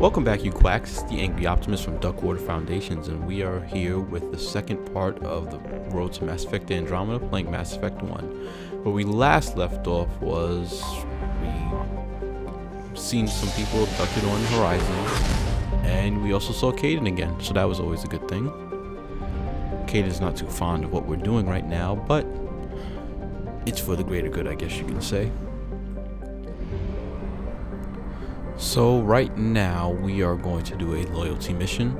Welcome back, you quacks. It's the Angry Optimist from Duckwater Foundations, and we are here with the second part of the road to Mass Effect Andromeda, playing Mass Effect 1. Where we last left off was we seen some people abducted on the horizon, and we also saw Kaidan again, so that was always a good thing. Kaidan's not too fond of what we're doing right now, but it's for the greater good, I guess you can say. So right now we are going to do a loyalty mission,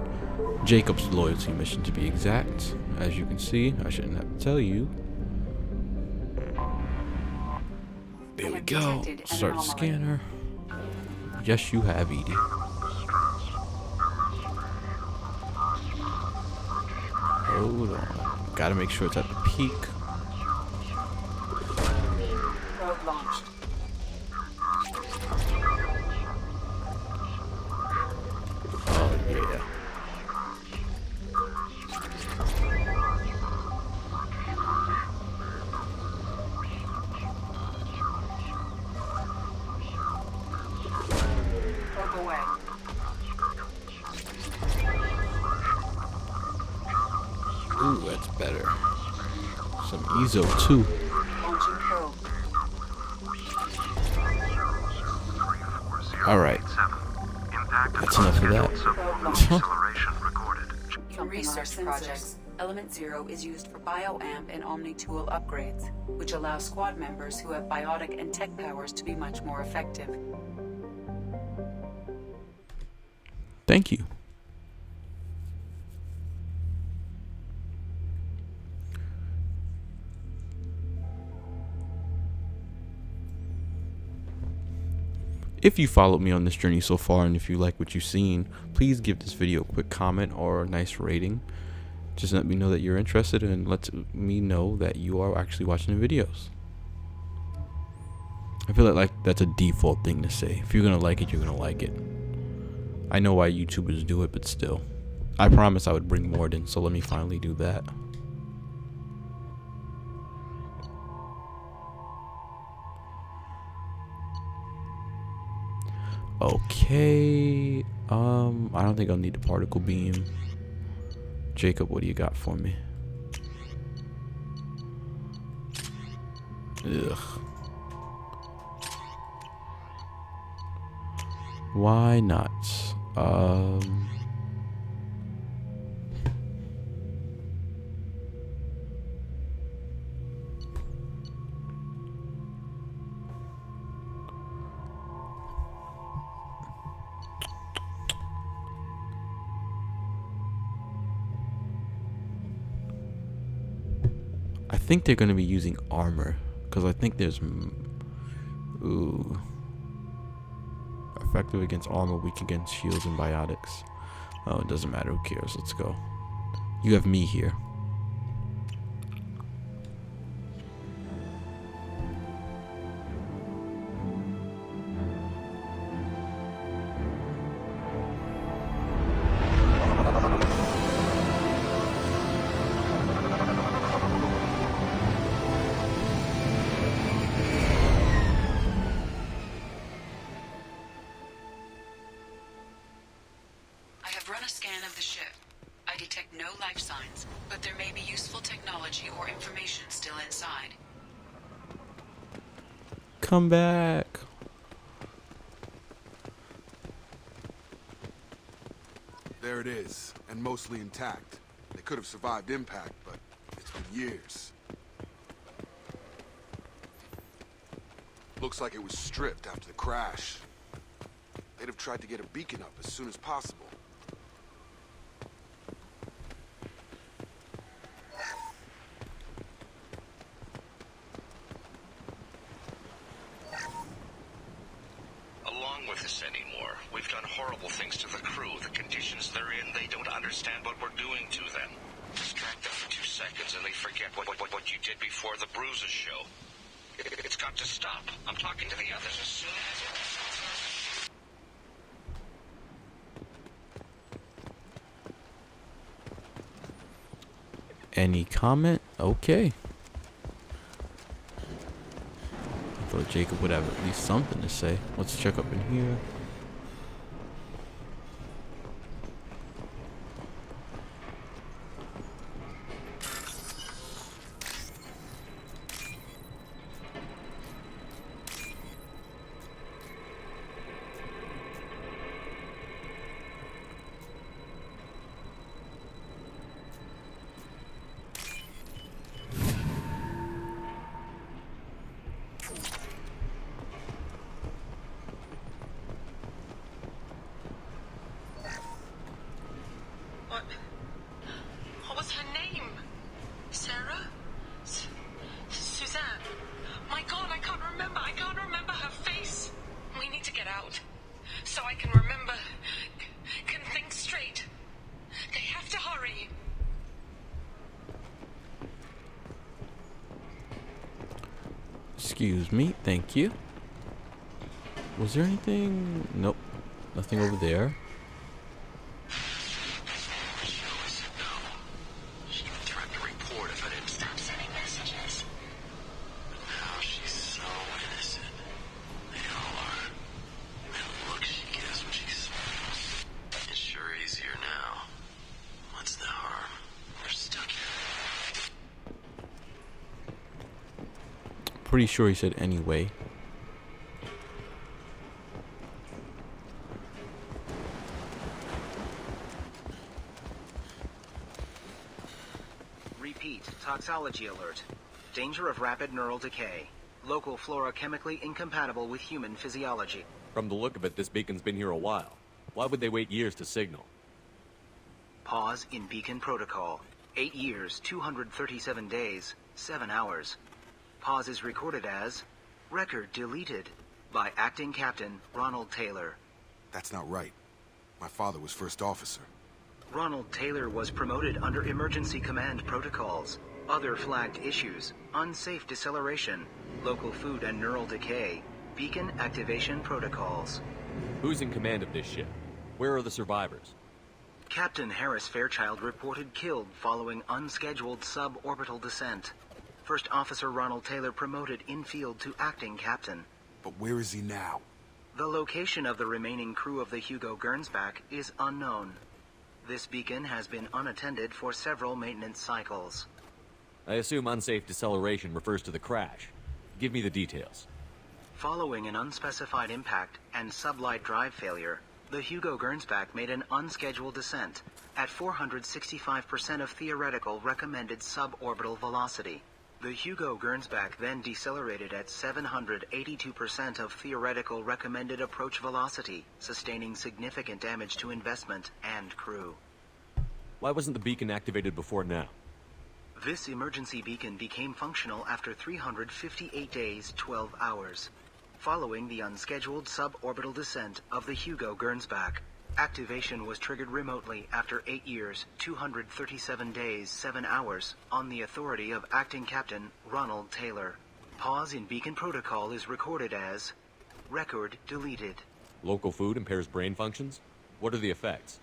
Jacob's loyalty mission to be exact. As you can see, I shouldn't have to tell you. There we go. Start the scanner. Yes, you have, Edie. Hold on. Gotta make sure it's at the peak. Probe launched. Oh yeah. Probe away. Ooh, that's better. Some EZO too. Launching probe. Alright. That's enough of that. Probe launched. In research projects, Element Zero is used for bioamp and omni-tool upgrades, which allow squad members who have biotic and tech powers to be much more effective. Thank you. If you followed me on this journey so far, and if you like what you've seen, please give this video a quick comment or a nice rating. Just let me know that you're interested, and let me know that you are actually watching the videos. I feel like that's a default thing to say. If you're gonna like it, you're gonna like it. I know why YouTubers do it, but still. I promised I would bring more in, so let me finally do that. Okay, I don't think I'll need the particle beam. Jacob, what do you got for me? Ugh. Why not? I think they're going to be using armor, because I think there's ooh, effective against armor, weak against shields and biotics. Oh, it doesn't matter, who cares? Let's go. You have me here. Run a scan of the ship. I detect no life signs, but there may be useful technology or information still inside. Come back. There it is, and mostly intact. They could have survived impact, but it's been years. Looks like it was stripped after the crash. They'd have tried to get a beacon up as soon as possible. With this anymore. We've done horrible things to the crew. The conditions they're in, they don't understand what we're doing to them. Distract them for 2 seconds and they forget what you did before the bruises show. It's got to stop. I'm talking to the others as soon as it... Any comment? Okay. I thought Jacob would have at least something to say. Let's check up in here. get out. So I can remember, can think straight. They have to hurry. Excuse me, thank you. Was there anything? Nope, nothing over there. She threatened to report if I didn't stop sending messages. But now she's so innocent. They all are. That look she gives when she smiles. It's sure easier now. What's the harm? We're stuck here. Pretty sure he said anyway. Repeat, toxology alert. Danger of rapid neural decay. Local flora chemically incompatible with human physiology. From the look of it, this beacon's been here a while. Why would they wait years to signal? Pause in beacon protocol. 8 years, 237 days, 7 hours. Pause is recorded as record deleted by acting captain Ronald Taylor. That's not right. My father was first officer. Ronald Taylor was promoted under emergency command protocols. Other flagged issues: unsafe deceleration, local food and neural decay, beacon activation protocols. Who's in command of this ship? Where are the survivors? Captain Harris Fairchild reported killed following unscheduled suborbital descent. First Officer Ronald Taylor promoted in-field to acting captain. But where is he now? The location of the remaining crew of the Hugo Gernsback is unknown. This beacon has been unattended for several maintenance cycles. I assume unsafe deceleration refers to the crash. Give me the details. Following an unspecified impact and sublight drive failure, the Hugo Gernsback made an unscheduled descent at 465% of theoretical recommended suborbital velocity. The Hugo Gernsback then decelerated at 782% of theoretical recommended approach velocity, sustaining significant damage to investment and crew. Why wasn't the beacon activated before now? This emergency beacon became functional after 358 days, 12 hours. Following the unscheduled suborbital descent of the Hugo Gernsback, activation was triggered remotely after 8 years, 237 days, 7 hours, on the authority of Acting Captain Ronald Taylor. Pause in beacon protocol is recorded as record deleted. Local food impairs brain functions? What are the effects?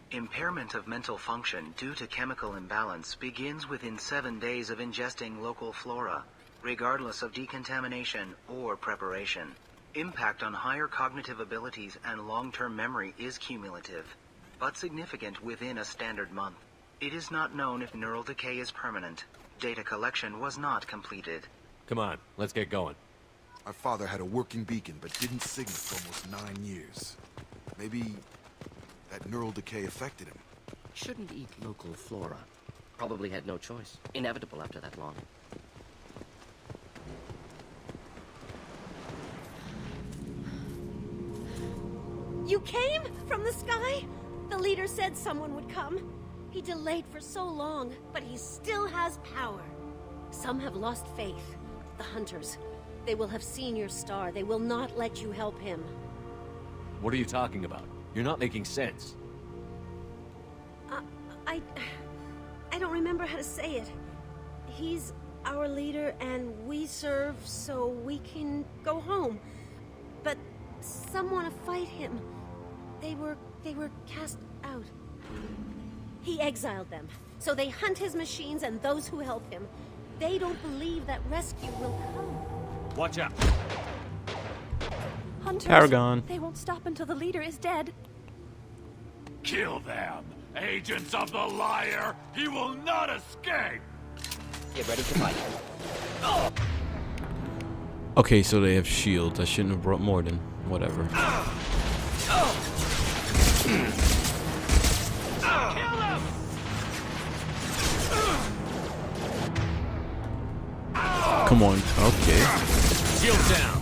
Impairment of mental function due to chemical imbalance begins within 7 days of ingesting local flora, regardless of decontamination or preparation. Impact on higher cognitive abilities and long-term memory is cumulative, but significant within a standard month. It is not known if neural decay is permanent. Data collection was not completed. Come on, let's get going. My father had a working beacon, but didn't signal for almost 9 years. Maybe that neural decay affected him. Shouldn't eat local flora. Probably had no choice. Inevitable after that long. You came? From the sky? The leader said someone would come. He delayed for so long, but he still has power. Some have lost faith. The hunters. They will have seen your star. They will not let you help him. What are you talking about? You're not making sense. I don't remember how to say it. He's our leader and we serve so we can go home. But some want to fight him. They were cast out. He exiled them, so they hunt his machines and those who help him. They don't believe that rescue will come. Watch out! Hunters, Paragon. They won't stop until the leader is dead. Kill them! Agents of the liar! He will not escape! Get ready to fight. Okay, so they have shields. I shouldn't have brought more than whatever. Come on. Okay. Shield down!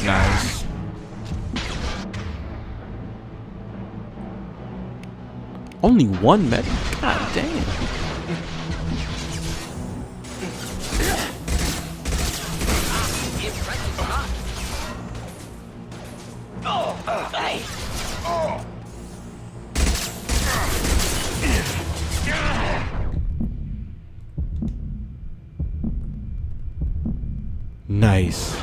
Nice. Only one med? God damn. Nice.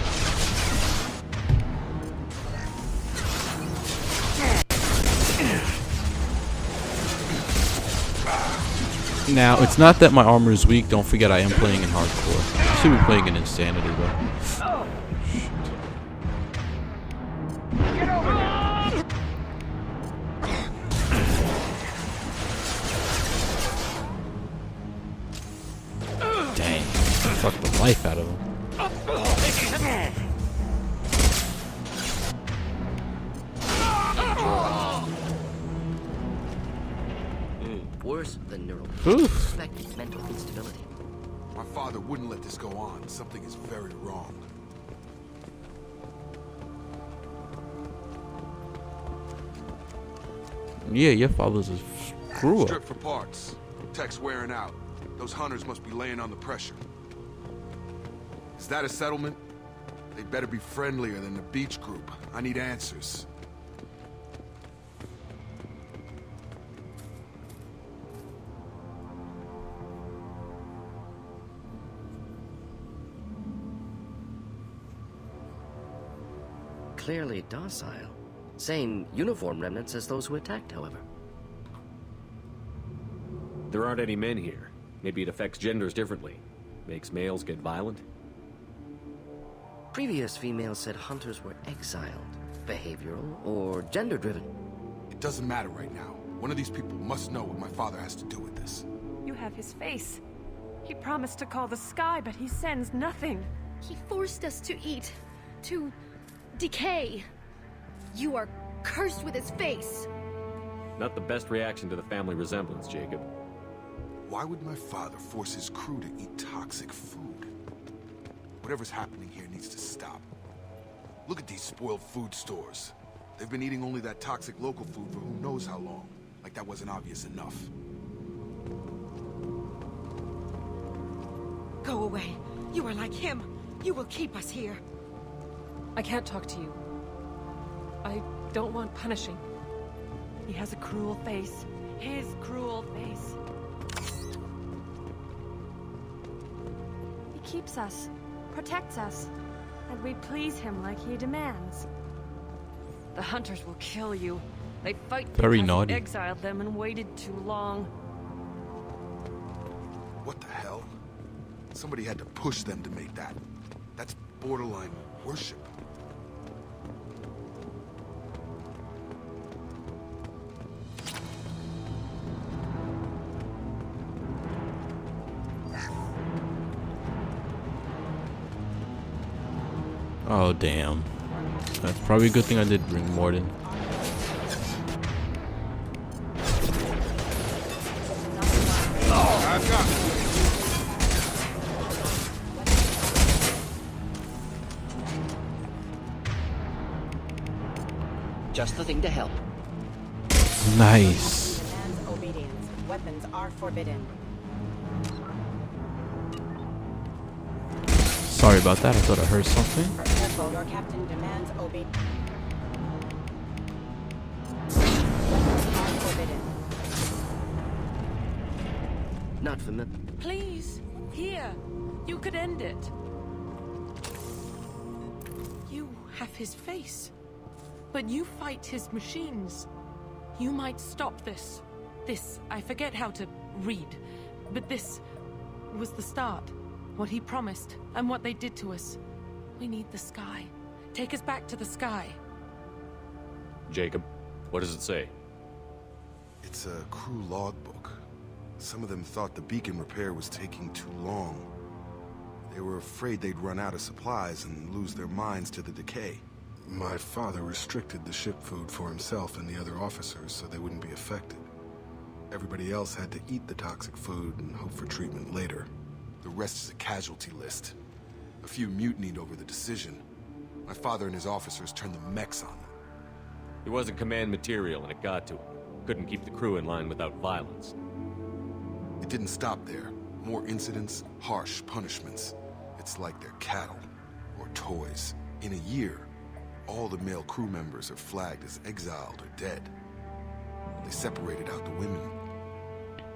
Now, it's not that my armor is weak. Don't forget I am playing in hardcore. I should be playing in insanity though. Dang. Fuck the life out of him. Worse than neural. Oof. Suspect mental instability. My father wouldn't let this go on. Something is very wrong. Yeah, your father's a screw up. Strip for parts. Tech's wearing out. Those hunters must be laying on the pressure. Is that a settlement? They better be friendlier than the beach group. I need answers. Clearly docile. Same uniform remnants as those who attacked, however. There aren't any men here. Maybe it affects genders differently. Makes males get violent? Previous females said hunters were exiled, behavioral, or gender-driven. It doesn't matter right now. One of these people must know what my father has to do with this. You have his face. He promised to call the sky, but he sends nothing. He forced us to eat, to decay. You are cursed with his face. Not the best reaction to the family resemblance, Jacob. Why would my father force his crew to eat toxic food? Whatever's happening here needs to stop. Look at these spoiled food stores. They've been eating only that toxic local food for who knows how long. Like that wasn't obvious enough. Go away. You are like him. You will keep us here. I can't talk to you. I don't want punishing. He has a cruel face. His cruel face. He keeps us, protects us, and we please him like he demands. The hunters will kill you. They fight Very because naughty. you exiled them and waited too long. What the hell? Somebody had to push them to make that. That's borderline worship. Oh, damn. That's probably a good thing I did bring Morden. I've got it. Just the thing to help. Nice. Demands obedience. Weapons are forbidden. Sorry about that. I thought I heard something. Careful, your captain demands obedience. Forbidden. Not familiar. Please, here. You could end it. You have his face. But you fight his machines. You might stop this. This, I forget how to read. But this was the start. What he promised, and what they did to us. We need the sky. Take us back to the sky. Jacob, what does it say? It's a crew logbook. Some of them thought the beacon repair was taking too long. They were afraid they'd run out of supplies and lose their minds to the decay. My father restricted the ship food for himself and the other officers so they wouldn't be affected. Everybody else had to eat the toxic food and hope for treatment later. The rest is a casualty list. A few mutinied over the decision. My father and his officers turned the mechs on them. He wasn't command material and it got to him. Couldn't keep the crew in line without violence. It didn't stop there. More incidents, harsh punishments. It's like they're cattle or toys. In a year, all the male crew members are flagged as exiled or dead. They separated out the women,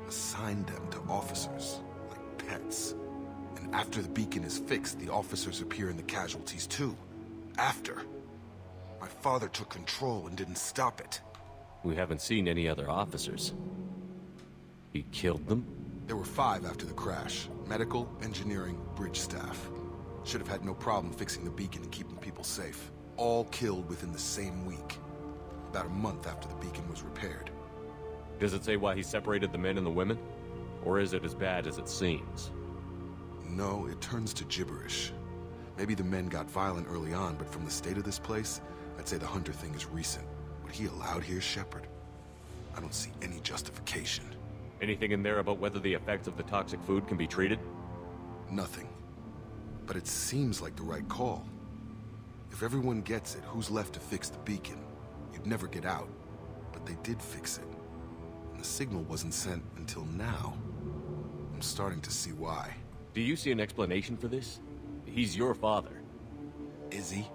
assigned them to officers like pets. And after the beacon is fixed, the officers appear in the casualties too. After. My father took control and didn't stop it. We haven't seen any other officers. He killed them? There were 5 after the crash. Medical, engineering, bridge staff. Should have had no problem fixing the beacon and keeping people safe. All killed within the same week. About a month after the beacon was repaired. Does it say why he separated the men and the women? Or is it as bad as it seems? No, it turns to gibberish. Maybe the men got violent early on, but from the state of this place, I'd say the Hunter thing is recent. What he allowed here, Shepard? I don't see any justification. Anything in there about whether the effects of the toxic food can be treated? Nothing. But it seems like the right call. If everyone gets it, who's left to fix the beacon? You'd never get out. But they did fix it. And the signal wasn't sent until now. I'm starting to see why. Do you see an explanation for this? He's your father. Is he?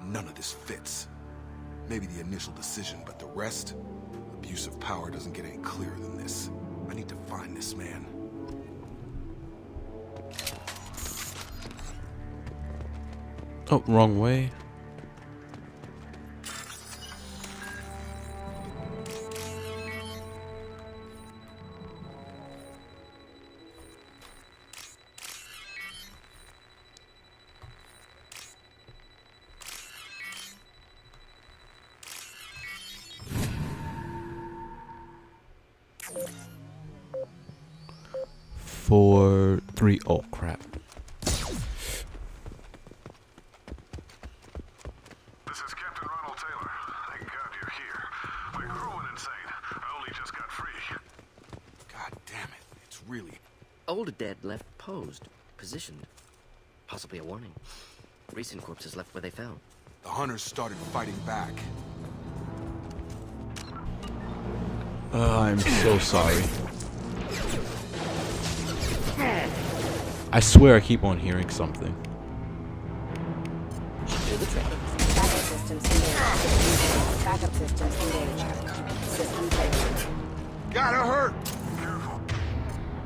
None of this fits. Maybe the initial decision, but the rest? Abuse of power doesn't get any clearer than this. I need to find this man. Oh, wrong way. Four, three. Oh crap. This is Captain Ronald Taylor. Thank God you're here. My crew went insane. I only just got free. God damn it. It's really... Older dead left posed, positioned. Possibly a warning. Recent corpses left where they fell. The Hunters started fighting back. I'm so sorry. I swear I keep on hearing something. Backup systems engaged. Backup systems engaged. System failure. Gotta hurt! Careful.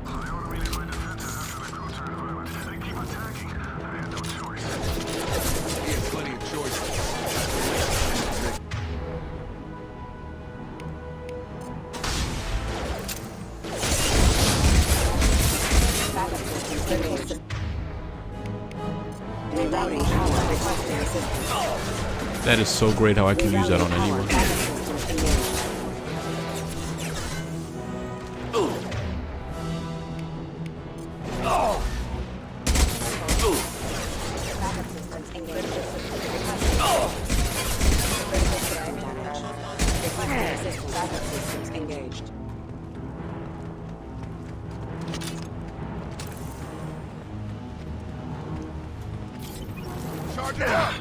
They automated my defenses after the crew turned violent. They keep attacking. I had no choice. He had plenty of choices. Backup systems engaged. Rerouting power requesting assistance. That is so great how I can use that on anyone. Backup systems engaged. Backup systems engaged. Critical system damage. Requesting assistance. Backup systems engaged. Charge it up!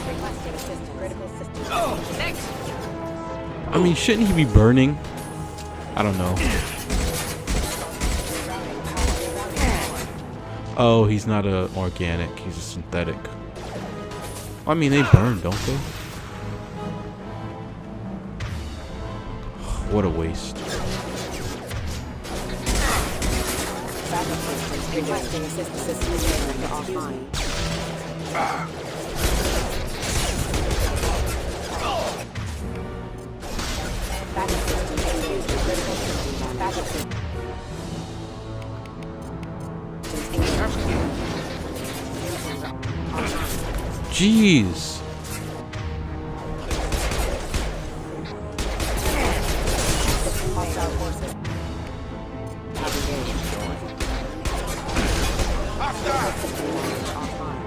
Requesting assistance. Critical system. I mean, shouldn't he be burning? I don't know. Oh, he's not a organic. He's a synthetic. I mean, they burn, don't they? What a waste. Backup systems requesting assistance. System offline. Backup systems engaged. Critical system. Backup systems engaged. Jeez. Hostile forces. Navigation. System damage offline.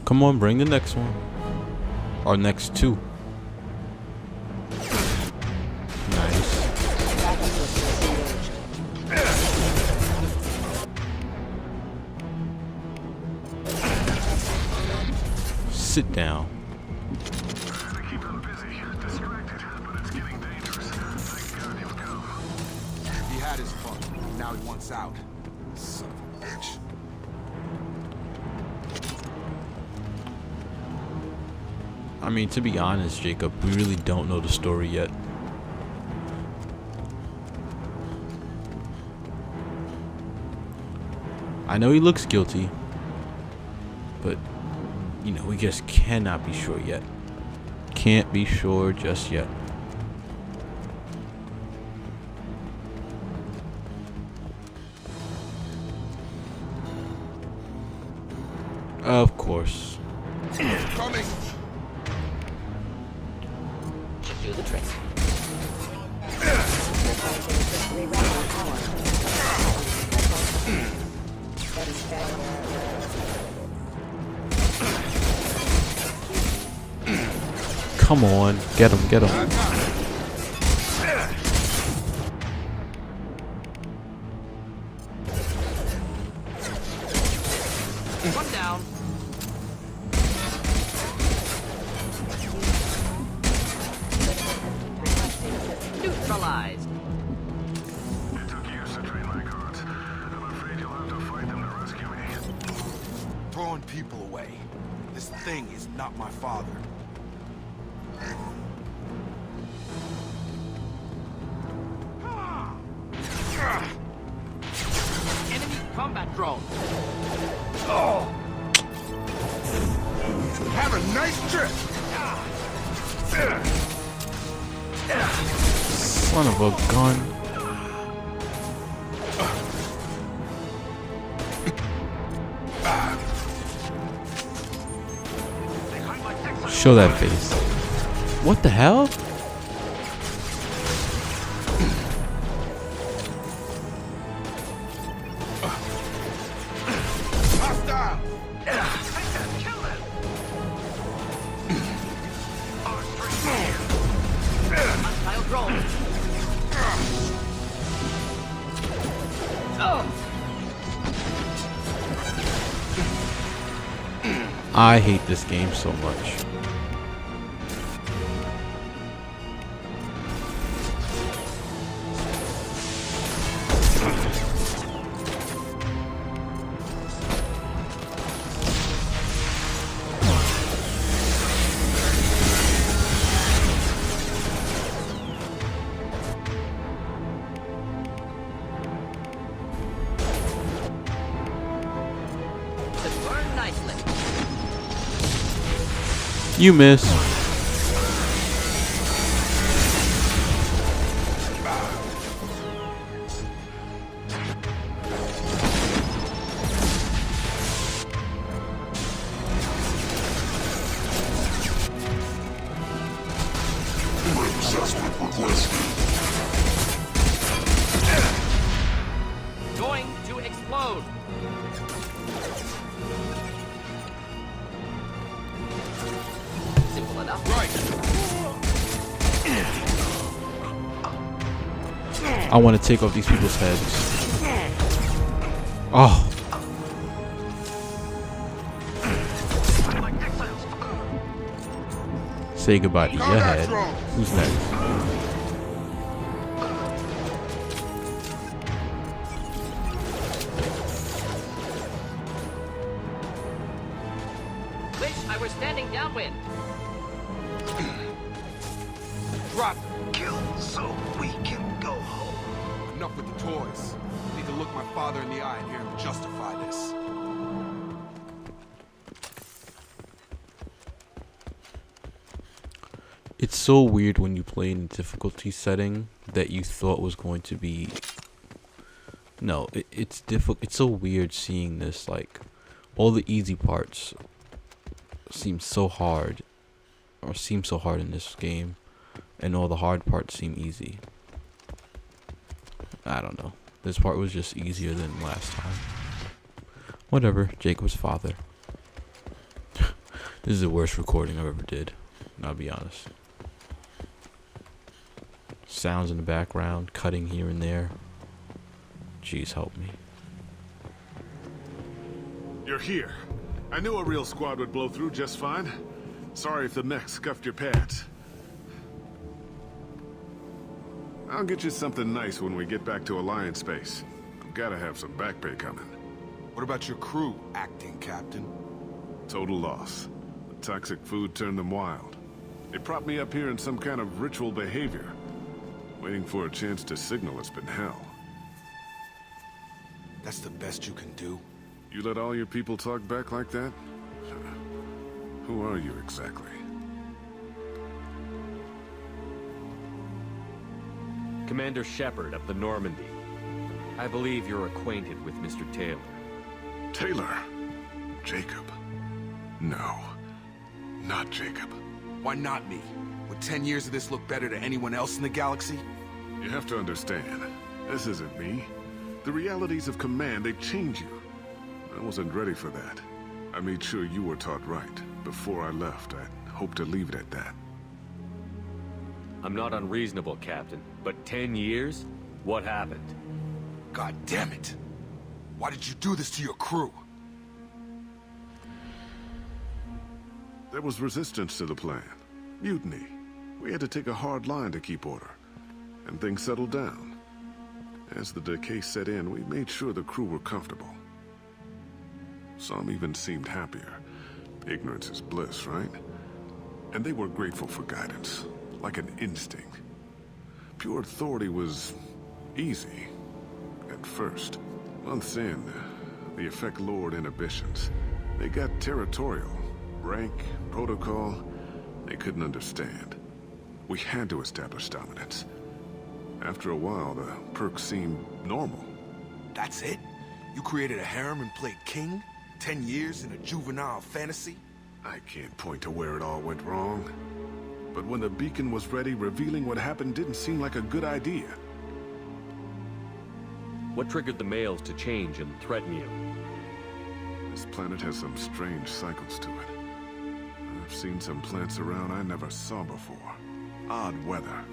Come on, bring the next one. Or next two. Sit down. Trying to keep him busy, distracted, but it's getting dangerous. Thank God he'll go. He had his fun. Now he wants out. Son of a bitch. I mean, to be honest, Jacob, we really don't know the story yet. I know he looks guilty, but, you know, we just cannot be sure yet. Can't be sure just yet. Of course. Coming. Should do the trick. Come on, get him, get him. One down. Neutralized. It took years to train my guards. I'm afraid you'll have to fight them to rescue me. Throwing people away. This thing is not my father. Enemy combat drone. Oh! Have a nice trip! Son of a gun. Show that face. What the hell? Hostile! Hostile drone. I hate this game so much. Burn nicely. You miss. Going to explode. Simple enough. I want to take off these people's heads. Oh. Say goodbye to your head. Who's next? Wish I were standing downwind. Drop, kill, so we can go home. Enough with the toys. I need to look my father in the eye and hear him justify this. It's so weird when you play in a difficulty setting that you thought was going to be. No, it's difficult. It's so weird seeing this. Like, all the easy parts seem so hard, or seem so hard in this game, and all the hard parts seem easy. I don't know. This part was just easier than last time. Whatever. Jacob's father. This is the worst recording I've ever did. I'll be honest. Sounds in the background, cutting here and there. Jeez, help me. You're here. I knew a real squad would blow through just fine. Sorry if the mech scuffed your pads. I'll get you something nice when we get back to Alliance space. I've gotta have some back pay coming. What about your crew, acting captain? Total loss. The toxic food turned them wild. They propped me up here in some kind of ritual behavior. Waiting for a chance to signal has been hell. That's the best you can do? You let all your people talk back like that? Who are you exactly? Commander Shepard of the Normandy. I believe you're acquainted with Mr. Taylor. Taylor? Jacob? No. Not Jacob. Why not me? Would 10 years of this look better to anyone else in the galaxy? You have to understand, this isn't me. The realities of command, they change you. I wasn't ready for that. I made sure you were taught right. Before I left, I hoped to leave it at that. I'm not unreasonable, Captain, but 10 years? What happened? God damn it! Why did you do this to your crew? There was resistance to the plan. Mutiny. We had to take a hard line to keep order. And things settled down. As the decay set in, we made sure the crew were comfortable. Some even seemed happier. Ignorance is bliss, right? And they were grateful for guidance, like an instinct. Pure authority was easy, at first. Months in, the effect lowered inhibitions. They got territorial. Rank, protocol, they couldn't understand. We had to establish dominance. After a while, the perks seemed normal. That's it? You created a harem and played king? 10 years in a juvenile fantasy? I can't point to where it all went wrong. But when the beacon was ready, revealing what happened didn't seem like a good idea. What triggered the males to change and threaten you? This planet has some strange cycles to it. I've seen some plants around I never saw before. Odd weather.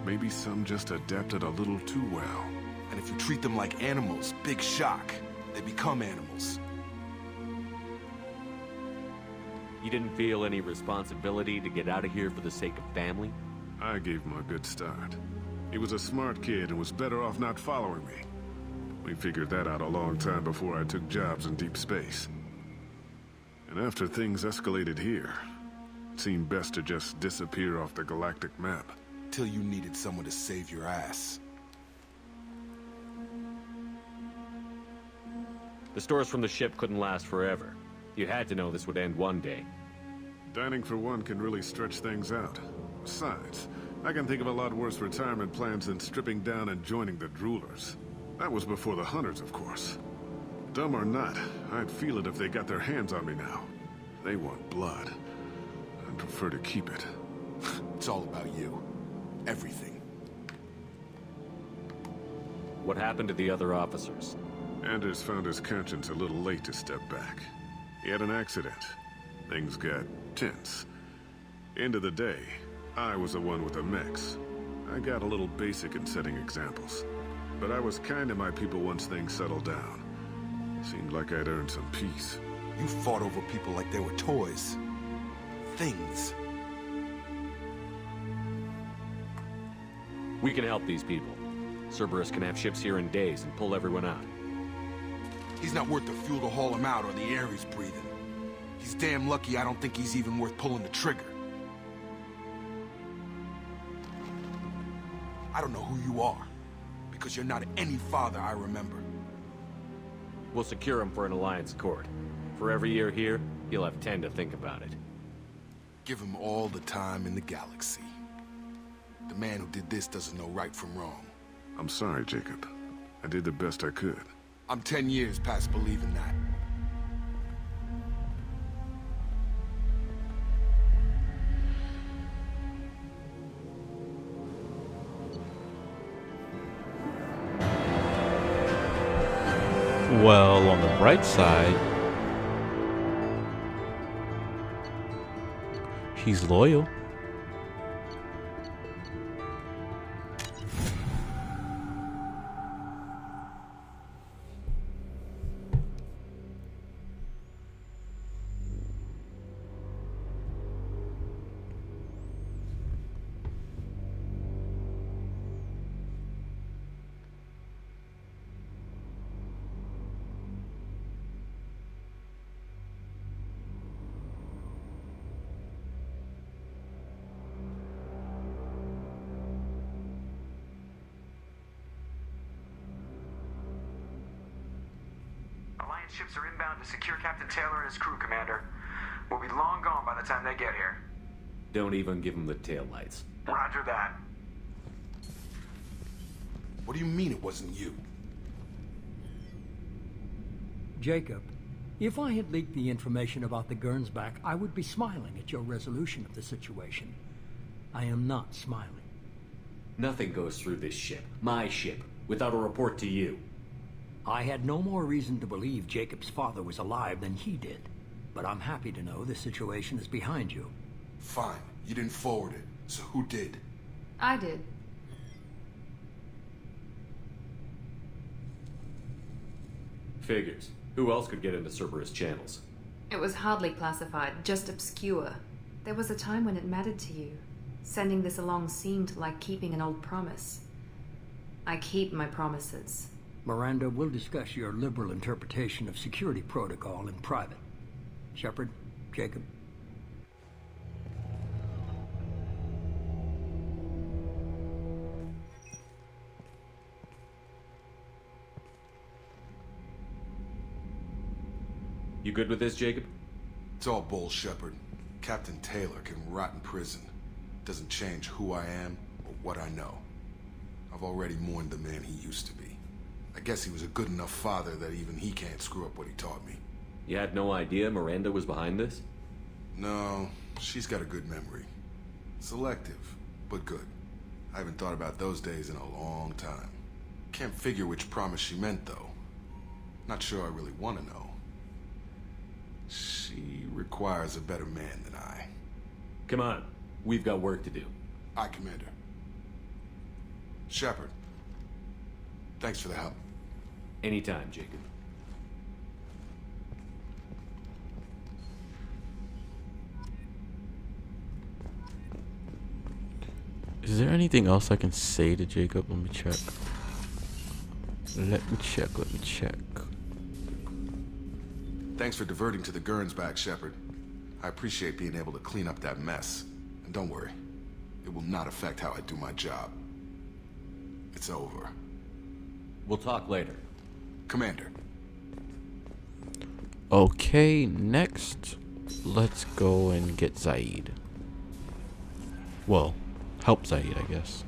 Maybe some just adapted a little too well. And if you treat them like animals, big shock. They become animals. You didn't feel any responsibility to get out of here for the sake of family? I gave him a good start. He was a smart kid and was better off not following me. We figured that out a long time before I took jobs in deep space. And after things escalated here, it seemed best to just disappear off the galactic map. Till you needed someone to save your ass. The stores from the ship couldn't last forever. You had to know this would end one day. Dining for one can really stretch things out. Besides, I can think of a lot worse retirement plans than stripping down and joining the Droolers. That was before the Hunters, of course. Dumb or not, I'd feel it if they got their hands on me now. They want blood. I'd prefer to keep it. It's all about you. Everything. What happened to the other officers? Anders found his conscience a little late to step back. He had an accident. Things got tense. End of the day, I was the one with the mix. I got a little basic in setting examples. But I was kind to my people once things settled down. Seemed like I'd earned some peace. You fought over people like they were toys. Things. We can help these people. Cerberus can have ships here in days and pull everyone out. He's not worth the fuel to haul him out or the air he's breathing. He's damn lucky I don't think he's even worth pulling the trigger. I don't know who you are, because you're not any father I remember. We'll secure him for an Alliance court. For every year here, he'll have 10 to think about it. Give him all the time in the galaxy. The man who did this doesn't know right from wrong. I'm sorry, Jacob. I did the best I could. I'm 10 years past believing that. Well, on the bright side, he's loyal. Alliance ships are inbound to secure Captain Taylor and his crew, Commander. We'll be long gone by the time they get here. Don't even give them the taillights. Roger that. What do you mean it wasn't you? Jacob, if I had leaked the information about the Gernsback, I would be smiling at your resolution of the situation. I am not smiling. Nothing goes through this ship, my ship, without a report to you. I had no more reason to believe Jacob's father was alive than he did. But I'm happy to know the situation is behind you. Fine. You didn't forward it. So who did? I did. Figures. Who else could get into Cerberus channels? It was hardly classified, just obscure. There was a time when it mattered to you. Sending this along seemed like keeping an old promise. I keep my promises. Miranda, we'll discuss your liberal interpretation of security protocol in private. Shepard, Jacob. You good with this, Jacob? It's all bull, Shepard. Captain Taylor can rot in prison. Doesn't change who I am or what I know. I've already mourned the man he used to be. I guess he was a good enough father that even he can't screw up what he taught me. You had no idea Miranda was behind this? No, she's got a good memory. Selective, but good. I haven't thought about those days in a long time. Can't figure which promise she meant, though. Not sure I really want to know. She requires a better man than I. Come on, we've got work to do. Aye, Commander. Shepard, thanks for the help. Anytime, Jacob. Is there anything else I can say to Jacob? Let me check. Let me check. Thanks for diverting to the Gernsback, Shepard. I appreciate being able to clean up that mess. And don't worry, it will not affect how I do my job. It's over. We'll talk later. Commander. Okay, next, let's go and get Zaid. Well, help Zaid, I guess.